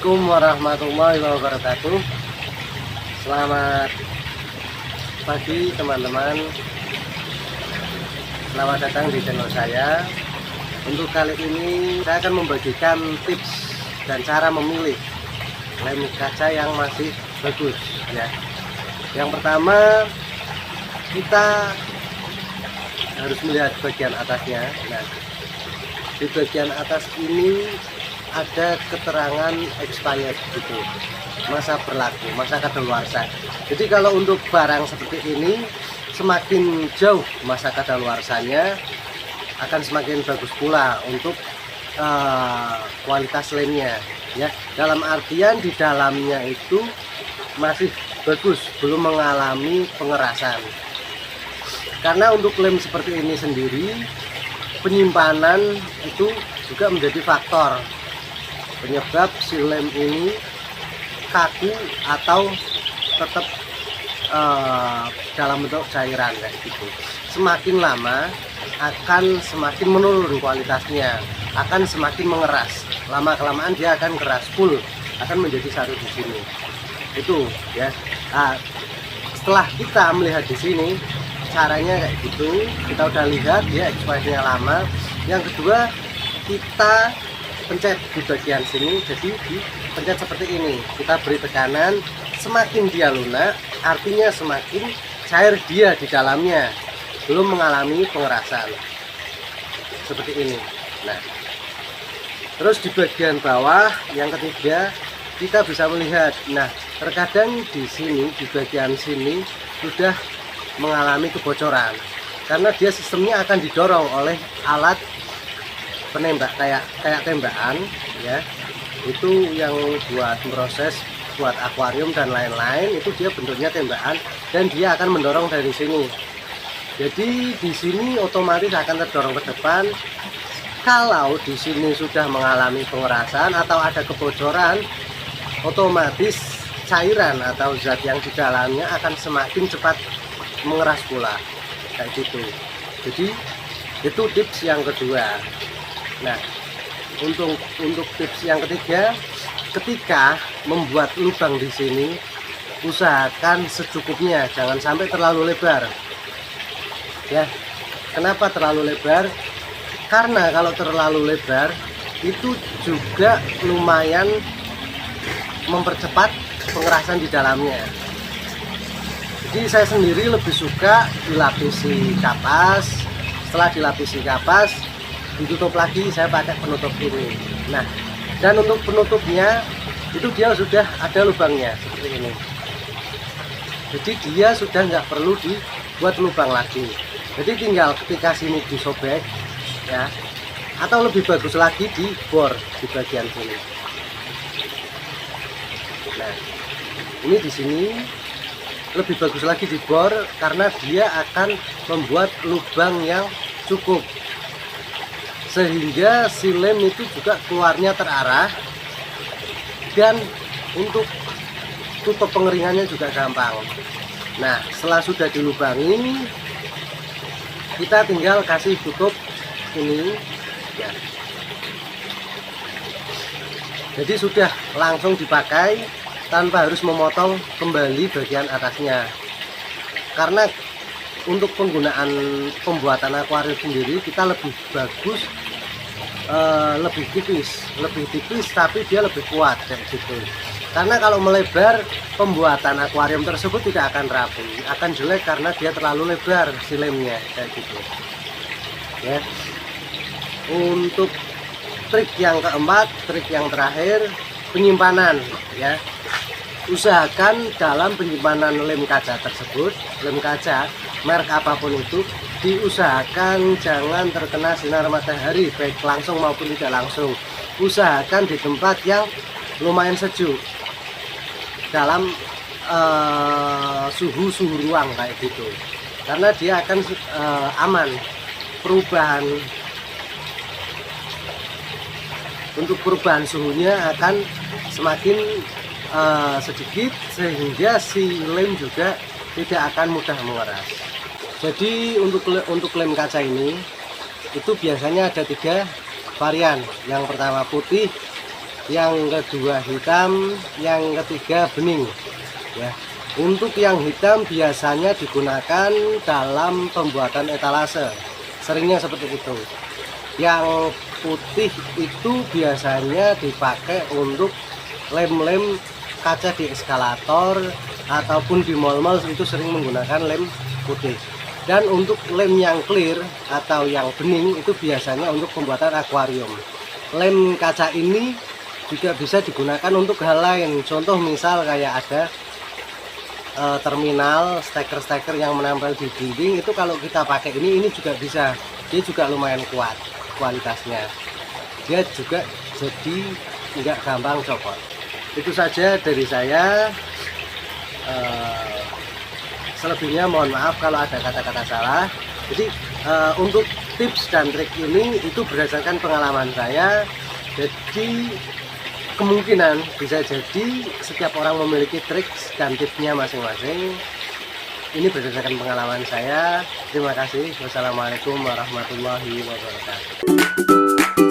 Assalamualaikum warahmatullahi wabarakatuh. Selamat pagi teman-teman. Selamat datang di channel saya. Untuk kali ini saya akan membagikan tips dan cara memilih lem kaca yang masih bagus ya. Yang pertama, kita harus melihat bagian atasnya. Nah, di bagian atas ini ada keterangan expired gitu, masa berlaku, masa kadaluarsa. Jadi kalau untuk barang seperti ini, semakin jauh masa kadaluarsanya akan semakin bagus pula untuk kualitas lemnya ya. Dalam artian di dalamnya itu masih bagus, belum mengalami pengerasan. Karena untuk lem seperti ini sendiri, penyimpanan itu juga menjadi faktor penyebab si lem ini kaku atau tetap dalam bentuk cairan kayak gitu. Semakin lama akan semakin menurun kualitasnya, akan semakin mengeras. Lama kelamaan dia akan keras full, akan menjadi satu di sini. Itu ya. Nah, setelah kita melihat di sini caranya kayak gitu, kita udah lihat dia expirednya lama. Yang kedua, kita pencet di bagian sini, jadi dipencet seperti ini. Kita beri tekanan, semakin dia lunak, artinya semakin cair dia di dalamnya, belum mengalami pengerasan. Seperti ini. Nah, terus di bagian bawah, yang ketiga, kita bisa melihat. Nah, terkadang di sini, di bagian sini sudah mengalami kebocoran karena dia sistemnya akan didorong oleh alat penembak kayak tembakan ya. Itu yang buat proses buat akuarium dan lain-lain, itu dia bentuknya tembakan dan dia akan mendorong dari sini. Jadi di sini otomatis akan terdorong ke depan. Kalau di sini sudah mengalami pengerasan atau ada kebocoran, otomatis cairan atau zat yang di dalamnya akan semakin cepat mengeras pula kayak gitu. Jadi itu tips yang kedua. Nah, untuk tips yang ketiga, ketika membuat lubang di sini, usahakan secukupnya, jangan sampai terlalu lebar ya. Kenapa terlalu lebar? Karena kalau terlalu lebar itu juga lumayan mempercepat pengerasan di dalamnya. Jadi saya sendiri lebih suka dilapisi kapas. Setelah dilapisi kapas, ditutup lagi, saya pakai penutup ini. Nah, dan untuk penutupnya itu dia sudah ada lubangnya seperti ini. Jadi dia sudah nggak perlu dibuat lubang lagi. Jadi tinggal ketika sini disobek ya, atau lebih bagus lagi dibor di bagian sini. Nah, ini di sini lebih bagus lagi dibor karena dia akan membuat lubang yang cukup sehingga si lem itu juga keluarnya terarah, dan untuk tutup pengeringannya juga gampang. Nah, setelah sudah dilubangi, kita tinggal kasih tutup ini ya. Jadi sudah langsung dipakai tanpa harus memotong kembali bagian atasnya. Karena untuk penggunaan pembuatan akuarium sendiri kita lebih bagus lebih tipis tapi dia lebih kuat kayak gitu. Karena kalau melebar, pembuatan akuarium tersebut tidak akan rapi, akan jelek karena dia terlalu lebar si lemnya kayak gitu ya. Untuk trik yang keempat, trik yang terakhir, penyimpanan ya. Usahakan dalam penyimpanan lem kaca tersebut, lem kaca merek apapun itu, diusahakan jangan terkena sinar matahari baik langsung maupun tidak langsung. Usahakan di tempat yang lumayan sejuk, dalam suhu ruang kayak gitu, karena dia akan aman. Untuk perubahan suhunya akan semakin sedikit, sehingga si lem juga tidak akan mudah mengeras. Jadi untuk lem kaca ini itu biasanya ada 3 varian. Yang pertama putih, yang kedua hitam, yang ketiga bening ya. Untuk yang hitam biasanya digunakan dalam pembuatan etalase, seringnya seperti itu. Yang putih itu biasanya dipakai untuk lem-lem kaca di eskalator ataupun di mall-mall, itu sering menggunakan lem putih. Dan untuk lem yang clear atau yang bening itu biasanya untuk pembuatan akuarium. Lem kaca ini juga bisa digunakan untuk hal lain. Contoh misal kayak ada terminal steker-steker yang menempel di dinding, itu kalau kita pakai ini juga bisa. Dia juga lumayan kuat kualitasnya. Dia juga jadi nggak gampang copot. Itu saja dari saya. Selebihnya mohon maaf kalau ada kata-kata salah. Jadi untuk tips dan trik ini itu berdasarkan pengalaman saya. Jadi kemungkinan bisa jadi setiap orang memiliki trik dan tipsnya masing-masing. Ini berdasarkan pengalaman saya. Terima kasih. Wassalamualaikum warahmatullahi wabarakatuh.